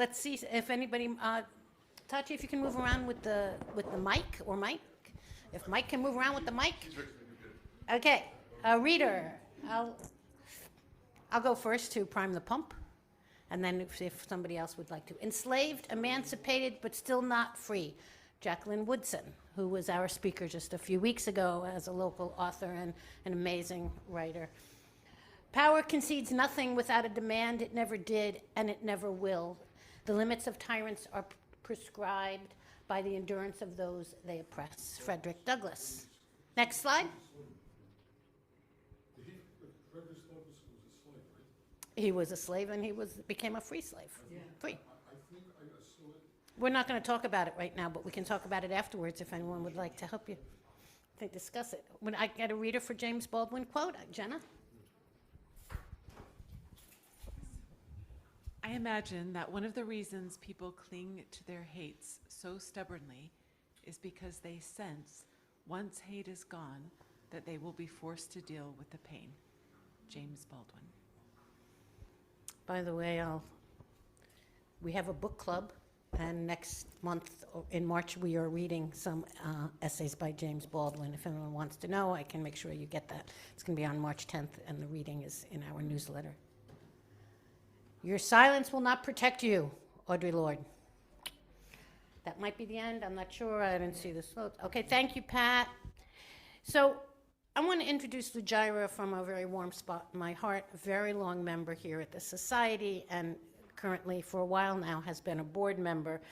Let's see if anybody, Tachi, if you can move around with the mic, or Mike. If Mike can move around with the mic. Okay, reader. I'll go first to prime the pump, and then if somebody else would like to. Enslaved, emancipated, but still not free. Jacqueline Woodson, who was our speaker just a few weeks ago as a local author and an amazing writer. Power concedes nothing without a demand. It never did, and it never will. The limits of tyrants are prescribed by the endurance of those they oppress. Frederick Douglass. Next slide. Frederick Douglass was a slave, right? He was a slave, and he became a free slave. Yeah. Free. I think I saw it. We're not going to talk about it right now, but we can talk about it afterwards if anyone would like to help you to discuss it. When I get a reader for James Baldwin quote, Jenna? I imagine that one of the reasons people cling to their hates so stubbornly is because they sense, once hate is gone, that they will be forced to deal with the pain. James Baldwin. By the way, we have a book club, and next month, in March, we are reading some essays by James Baldwin. If anyone wants to know, I can make sure you get that. It's going to be on March 10th, and the reading is in our newsletter. Your silence will not protect you, Audre Lorde. That might be the end. I'm not sure. I didn't see this. Okay, thank you, Pat. So I want to introduce Lujira from a very warm spot in my heart, a very long member here at the Society, and currently for a while now has been a board member,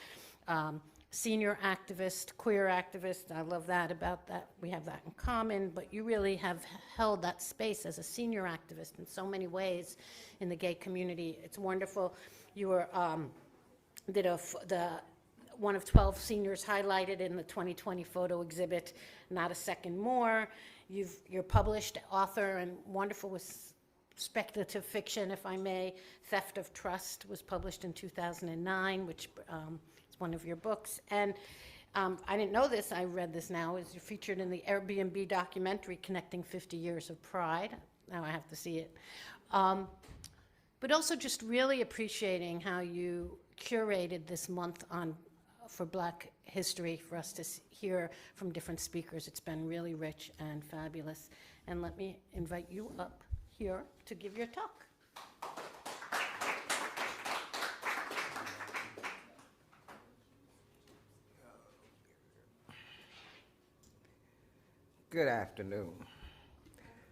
senior activist, queer activist. I love that about that. We have that in common, but you really have held that space as a senior activist in so many ways in the gay community. It's wonderful. You were, one of 12 seniors highlighted in the 2020 photo exhibit, Not a Second More. You're published author and wonderful with speculative fiction, if I may. Theft of Trust was published in 2009, which is one of your books. And I didn't know this, I read this now, is you're featured in the Airbnb documentary Connecting 50 Years of Pride. Now I have to see it. But also just really appreciating how you curated this month for Black history for us to hear from different speakers. It's been really rich and fabulous. And let me invite you up here to give your talk. Good afternoon.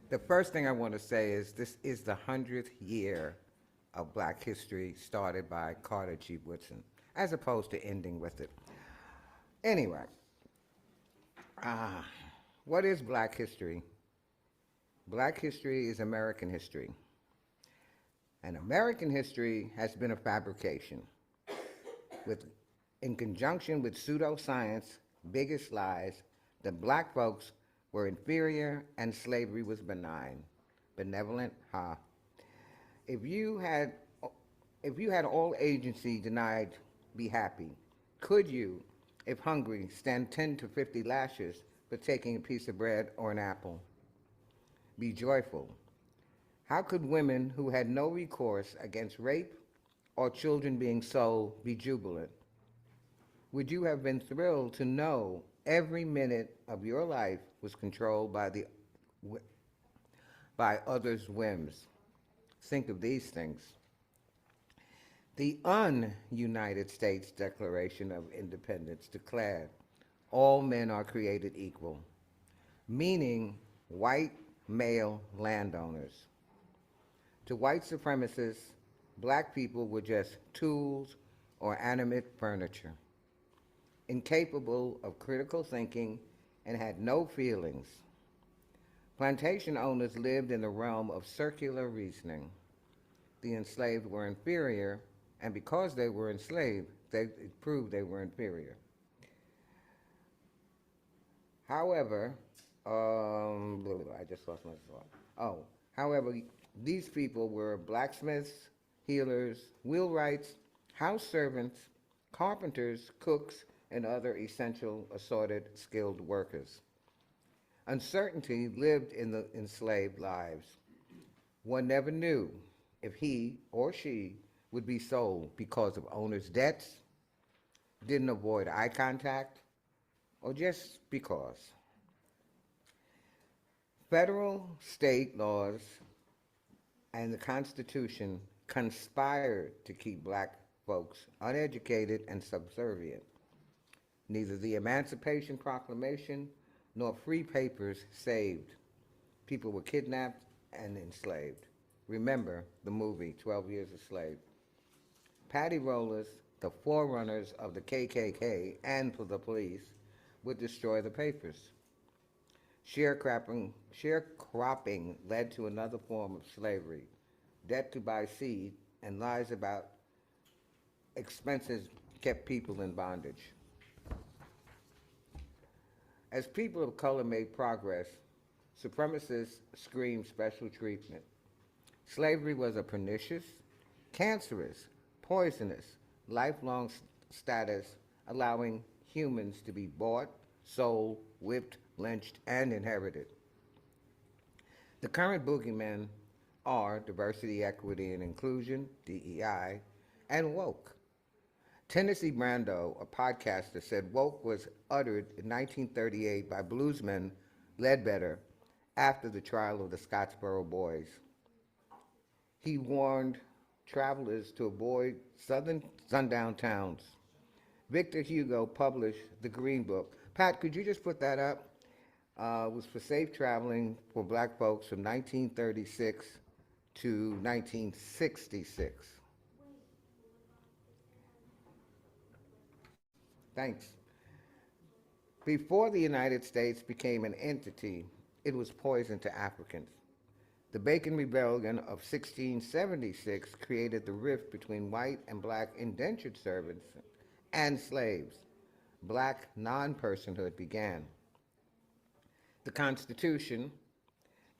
The first thing I want to say is this is the 100th year of Black history started by Carter G. Woodson, as opposed to ending with it. Anyway, what is Black history? Black history is American history. And American history has been a fabrication in conjunction with pseudoscience, biggest lies, that Black folks were inferior and slavery was benign. Benevolent, ha. If you had all agency denied, be happy. Could you, if hungry, stand 10 to 50 lashes for taking a piece of bread or an apple? Be joyful. How could women who had no recourse against rape or children being sold be jubilant? Would you have been thrilled to know every minute of your life was controlled by others' whims? Think of these things. The un-United States Declaration of Independence declared all men are created equal, meaning white male landowners. To white supremacists, Black people were just tools or animate furniture, incapable of critical thinking and had no feelings. Plantation owners lived in the realm of circular reasoning. The enslaved were inferior, and because they were enslaved, it proved they were inferior. However, I just lost my thought. However, these people were blacksmiths, healers, wheelwrights, house servants, carpenters, cooks, and other essential assorted skilled workers. Uncertainty lived in the enslaved lives. One never knew if he or she would be sold because of owners' debts, didn't avoid eye contact, or just because. Federal, state laws, and the Constitution conspired to keep black folks uneducated and subservient. Neither the Emancipation Proclamation nor free papers saved. People were kidnapped and enslaved. Remember the movie 12 Years a Slave. Patty rollers, the forerunners of the KKK and for the police, would destroy the papers. Sharecropping led to another form of slavery, debt to buy seed, and lies about expenses kept people in bondage. As people of color made progress, supremacists screamed special treatment. Slavery was a pernicious, cancerous, poisonous, lifelong status allowing humans to be bought, sold, whipped, lynched, and inherited. The current boogeymen are diversity, equity, and inclusion, DEI, and woke. Tennessee Brando, a podcaster, said woke was uttered in 1938 by bluesman Ledbetter after the trial of the Scottsboro Boys. He warned travelers to avoid southern sundown towns. Victor Hugo published The Green Book. Pat, could you just put that up? It was for safe traveling for black folks from 1936 to 1966. Thanks. Before the United States became an entity, it was poison to Africans. The Bacon Rebellion of 1676 created the rift between white and black indentured servants and slaves. Black non-personhood began. The Constitution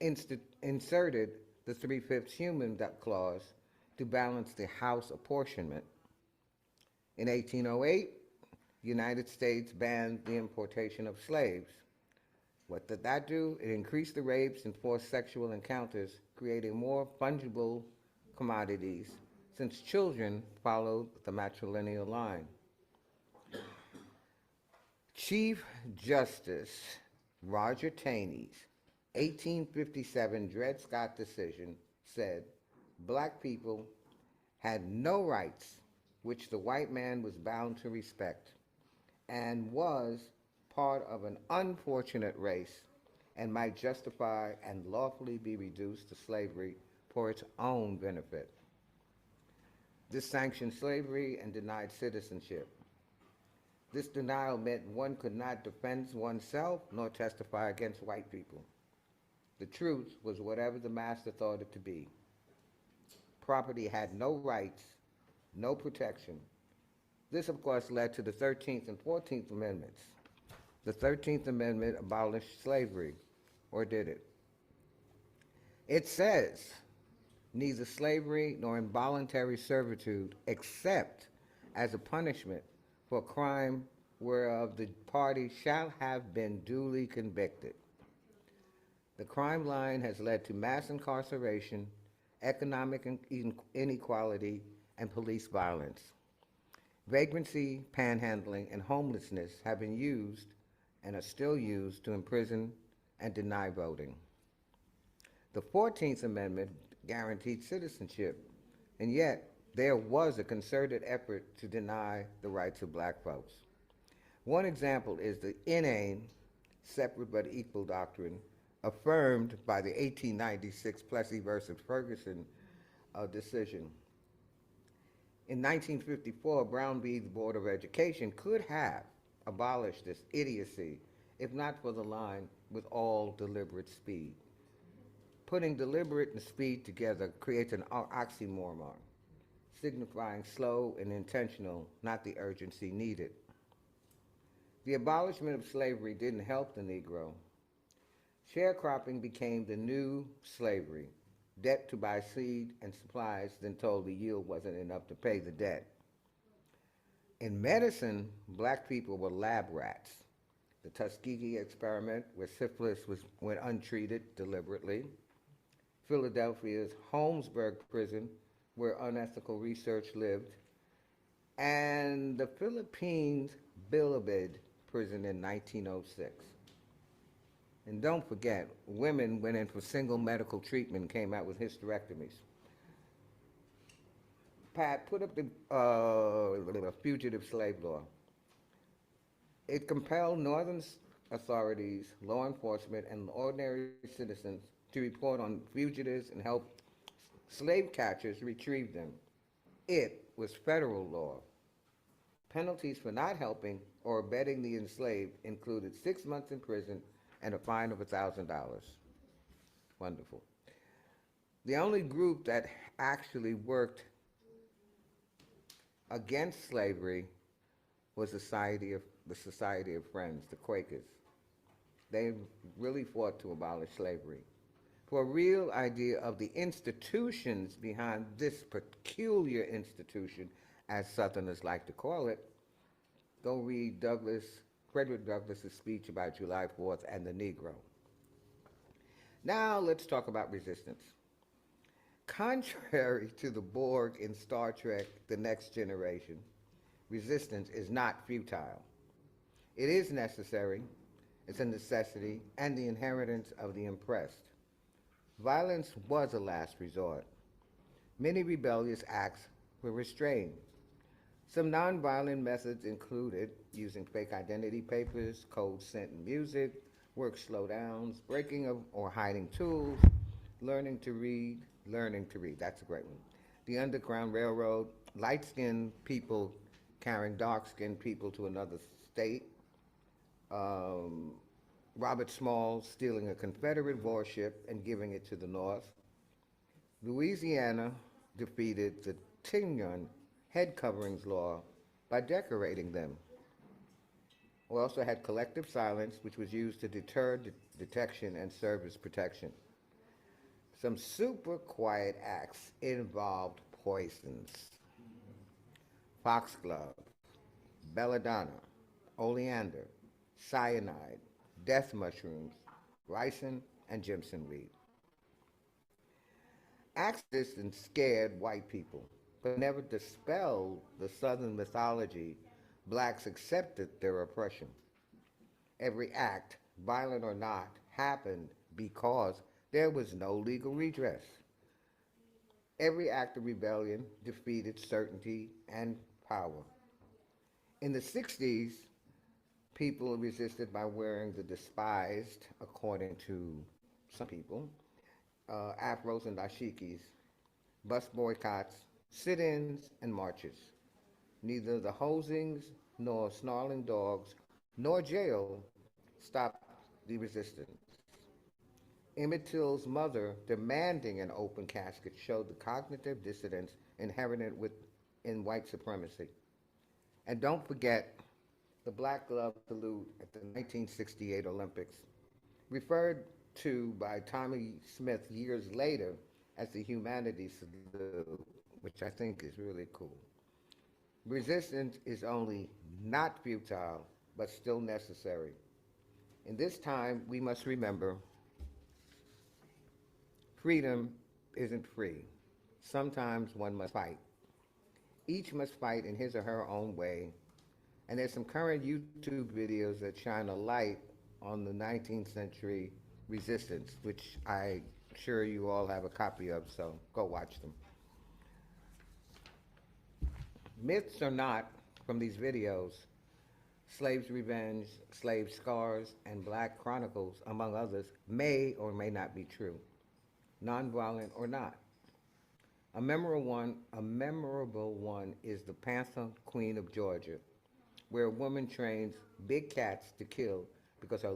inserted the 3/5 human clause to balance the House apportionment. In 1808, the United States banned the importation of slaves. What did that do? It increased the rapes and forced sexual encounters, creating more fungible commodities since children followed the matrilineal line. Chief Justice Roger Taney's 1857 Dred Scott decision said black people had no rights which the white man was bound to respect, and was part of an unfortunate race and might justify and lawfully be reduced to slavery for its own benefit. This sanctioned slavery and denied citizenship. This denial meant one could not defend oneself nor testify against white people. The truth was whatever the master thought it to be. Property had no rights, no protection. This, of course, led to the 13th and 14th Amendments. The 13th Amendment abolished slavery, or did it? It says, neither slavery nor involuntary servitude, except as a punishment for a crime whereof the party shall have been duly convicted. The crime line has led to mass incarceration, economic inequality, and police violence. Vagrancy, panhandling, and homelessness have been used and are still used to imprison and deny voting. The 14th Amendment guaranteed citizenship, and yet there was a concerted effort to deny the rights of black folks. One example is the inane, separate but equal doctrine affirmed by the 1896 Plessy versus Ferguson decision. In 1954, Brown v. the Board of Education could have abolished this idiocy if not for the line, with all deliberate speed. Putting deliberate and speed together creates an oxymoron, signifying slow and intentional, not the urgency needed. The abolishment of slavery didn't help the Negro. Sharecropping became the new slavery. Debt to buy seed and supplies, then told the yield wasn't enough to pay the debt. In medicine, black people were lab rats. The Tuskegee experiment, where syphilis went untreated deliberately. Philadelphia's Holmesburg prison, where unethical research lived, and the Philippines Bilibid prison in 1906. And don't forget, women went in for single medical treatment and came out with hysterectomies. Pat, put up the fugitive slave law. It compelled northern authorities, law enforcement, and ordinary citizens to report on fugitives and help slave catchers retrieve them. It was federal law. Penalties for not helping or abetting the enslaved included 6 months in prison and a fine of $1,000. Wonderful. The only group that actually worked against slavery was the Society of Friends, the Quakers. They really fought to abolish slavery. For a real idea of the institutions behind this peculiar institution, as Southerners like to call it, go read Frederick Douglass's speech about July 4th and the Negro. Now let's talk about resistance. Contrary to the Borg in Star Trek The Next Generation, resistance is not futile. It is necessary, it's a necessity, and the inheritance of the oppressed. Violence was a last resort. Many rebellious acts were restrained. Some nonviolent methods included using fake identity papers, code scented music, work slowdowns, breaking of or hiding tools, learning to read, that's a great one. The Underground Railroad, light-skinned people carrying dark-skinned people to another state, Robert Smalls stealing a Confederate warship and giving it to the North. Louisiana defeated the Tignon head coverings law by decorating them. We also had collective silence, which was used to deter detection and serve as protection. Some super quiet acts involved poisons. Foxglove, belladonna, oleander, cyanide, death mushrooms, ricin, and Jimson weed. Accidents scared white people, but never dispelled the Southern mythology blacks accepted their oppression. Every act, violent or not, happened because there was no legal redress. Every act of rebellion defeated certainty and power. In the 60s, people resisted by wearing the despised, according to some people, afros and dashikis, bus boycotts, sit-ins, and marches. Neither the hosings, nor snarling dogs, nor jail stopped the resistance. Emmett Till's mother demanding an open casket showed the cognitive dissonance inherent in white supremacy. And don't forget the black glove salute at the 1968 Olympics, referred to by Tommy Smith years later as the humanities salute, which I think is really cool. Resistance is only not futile, but still necessary. In this time, we must remember freedom isn't free. Sometimes one must fight. Each must fight in his or her own way. And there's some current YouTube videos that shine a light on the 19th century resistance, which I'm sure you all have a copy of, so go watch them. Myths or not, from these videos, Slaves' Revenge, Slave Scars, and Black Chronicles, among others, may or may not be true, nonviolent or not. A memorable one is the Panther Queen of Georgia, where a woman trains big cats to kill because her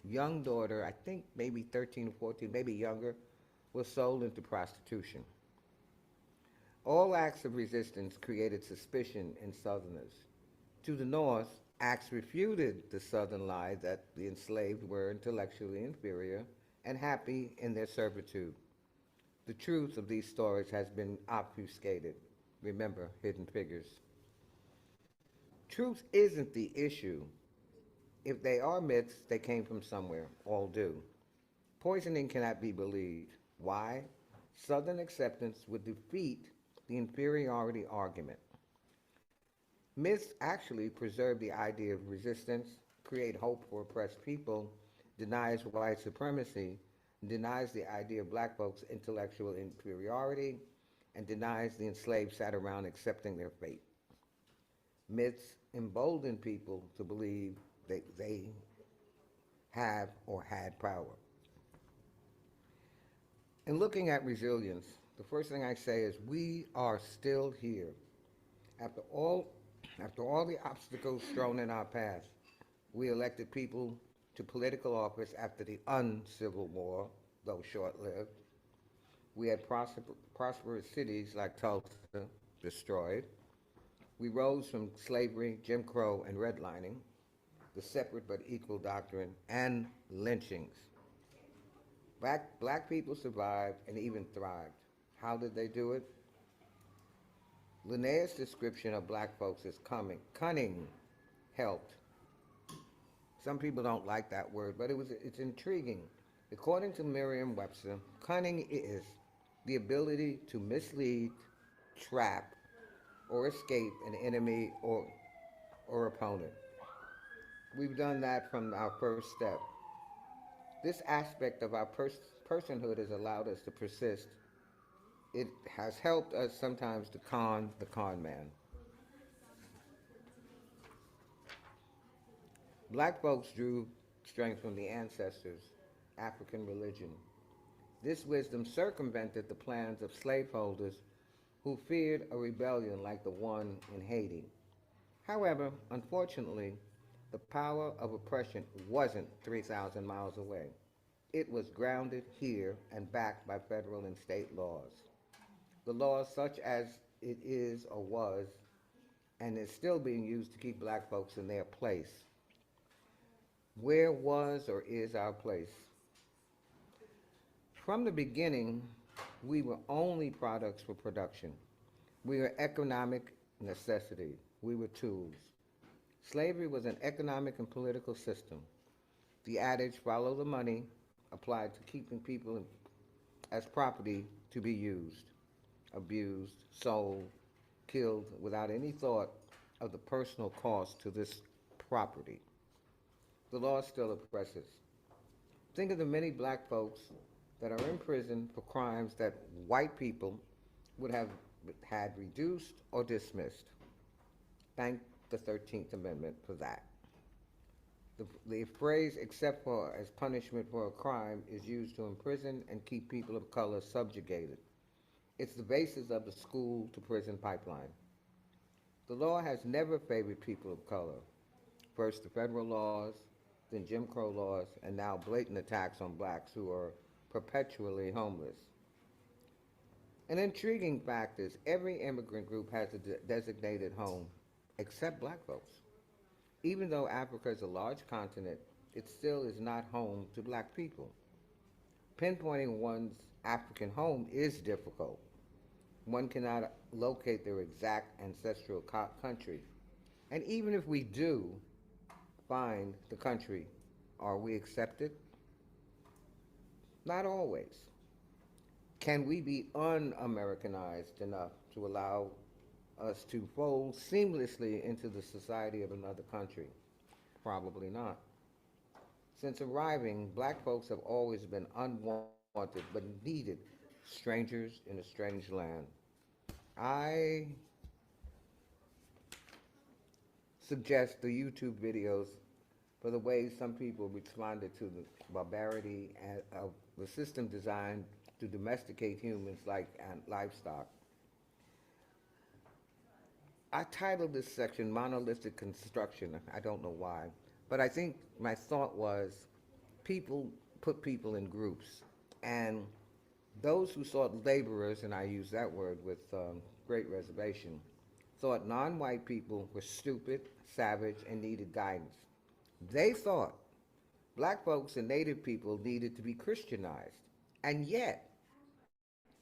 young daughter, I think maybe 13 or 14, maybe younger, was sold into prostitution. All acts of resistance created suspicion in Southerners. To the North, acts refuted the Southern lie that the enslaved were intellectually inferior and happy in their servitude. The truth of these stories has been obfuscated. Remember, hidden figures. Truth isn't the issue. If they are myths, they came from somewhere. All do. Poisoning cannot be believed. Why? Southern acceptance would defeat the inferiority argument. Myths actually preserve the idea of resistance, create hope for oppressed people, denies white supremacy, denies the idea of black folks' intellectual inferiority, and denies the enslaved sat around accepting their fate. Myths embolden people to believe that they have or had power. In looking at resilience, the first thing I say is we are still here. After all, after all the obstacles thrown in our path, we elected people to political office after the uncivil war, though short-lived. We had prosperous cities like Tulsa destroyed. We rose from slavery, Jim Crow, and redlining, the separate but equal doctrine, and lynchings. Black people survived and even thrived. How did they do it? Linnaeus' description of black folks as cunning helped. Some people don't like that word, but it's intriguing. According to Merriam-Webster, cunning is the ability to mislead, trap, or escape an enemy or opponent. We've done that from our first step. This aspect of our personhood has allowed us to persist. It has helped us sometimes to con the con man. Black folks drew strength from the ancestors' African religion. This wisdom circumvented the plans of slaveholders who feared a rebellion like the one in Haiti. However, unfortunately, the power of oppression wasn't 3,000 miles away. It was grounded here and backed by federal and state laws. The laws such as it is or was and is still being used to keep black folks in their place. Where was or is our place? From the beginning, we were only products for production. We were economic necessity. We were tools. Slavery was an economic and political system. The adage, follow the money, applied to keeping people as property to be used, abused, sold, killed without any thought of the personal cost to this property. The law still oppresses. Think of the many black folks that are in prison for crimes that white people would have had reduced or dismissed. Thank the 13th Amendment for that. The phrase, except for as punishment for a crime, is used to imprison and keep people of color subjugated. It's the basis of the school to prison pipeline. The law has never favored people of color. First the federal laws, then Jim Crow laws, and now blatant attacks on blacks who are perpetually homeless. An intriguing fact is every immigrant group has a designated home, except black folks. Even though Africa is a large continent, it still is not home to black people. Pinpointing one's African home is difficult. One cannot locate their exact ancestral country. And even if we do find the country, are we accepted? Not always. Can we be un-Americanized enough to allow us to fold seamlessly into the society of another country? Probably not. Since arriving, black folks have always been unwanted but needed strangers in a strange land. I suggest the YouTube videos for the way some people responded to the barbarity of the system designed to domesticate humans like livestock. I titled this section Monolithic Construction. I don't know why, but I think my thought was people put people in groups, and those who sought laborers, and I use that word with great reservation, thought non-white people were stupid, savage, and needed guidance. They thought black folks and native people needed to be Christianized, and yet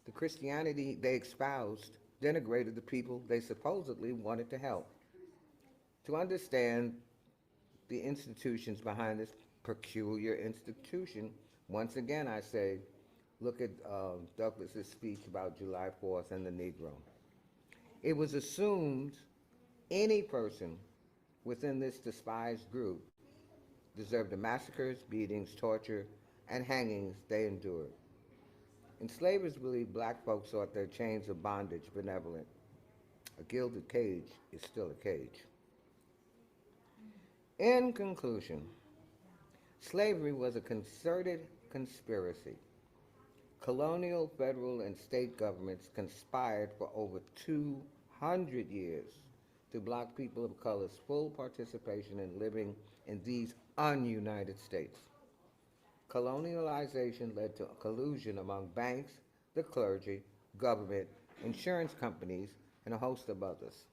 the Christianity they espoused denigrated the people they supposedly wanted to help. To understand the institutions behind this peculiar institution, once again I say, look at Douglas's speech about July 4th and the Negro. It was assumed any person within this despised group deserved the massacres, beatings, torture, and hangings they endured. Enslavers believed black folks thought their chains of bondage benevolent. A gilded cage is still a cage. In conclusion, slavery was a concerted conspiracy. Colonial, federal, and state governments conspired for over 200 years to block people of color's full participation in living in these ununited states. Colonialization led to collusion among banks, the clergy, government, insurance companies, and a host of others.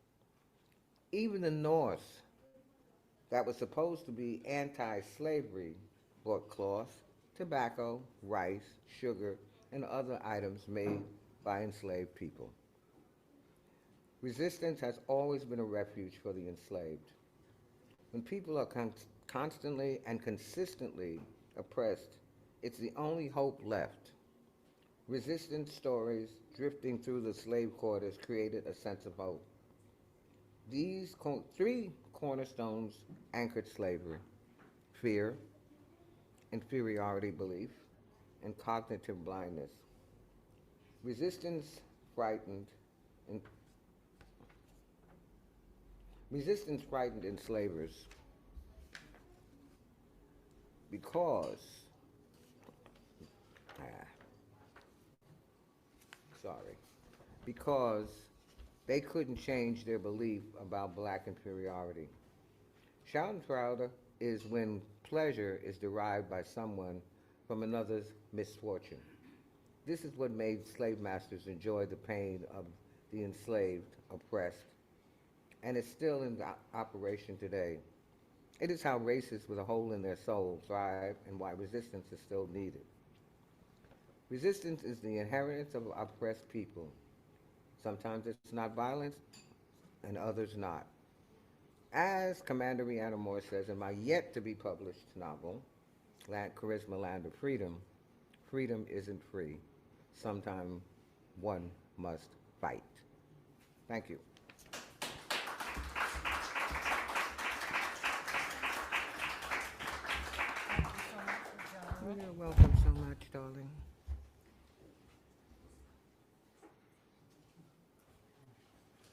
Even the North, that was supposed to be anti-slavery, bought cloth, tobacco, rice, sugar, and other items made by enslaved people. Resistance has always been a refuge for the enslaved. When people are constantly and consistently oppressed, it's the only hope left. Resistance stories drifting through the slave quarters created a sense of hope. These three cornerstones anchored slavery: fear, inferiority belief, and cognitive blindness. Resistance frightened and Resistance frightened enslavers because, because they couldn't change their belief about black inferiority. Schadenfreude is when pleasure is derived by someone from another's misfortune. This is what made slave masters enjoy the pain of the enslaved, oppressed, and is still in operation today. It is how racists with a hole in their soul thrive and why resistance is still needed. Resistance is the inheritance of oppressed people. Sometimes it's not violence, and others not. As Commander Rihanna Moore says in my yet-to-be-published novel, Charisma, Land of Freedom, freedom isn't free. Sometimes one must fight. Thank you.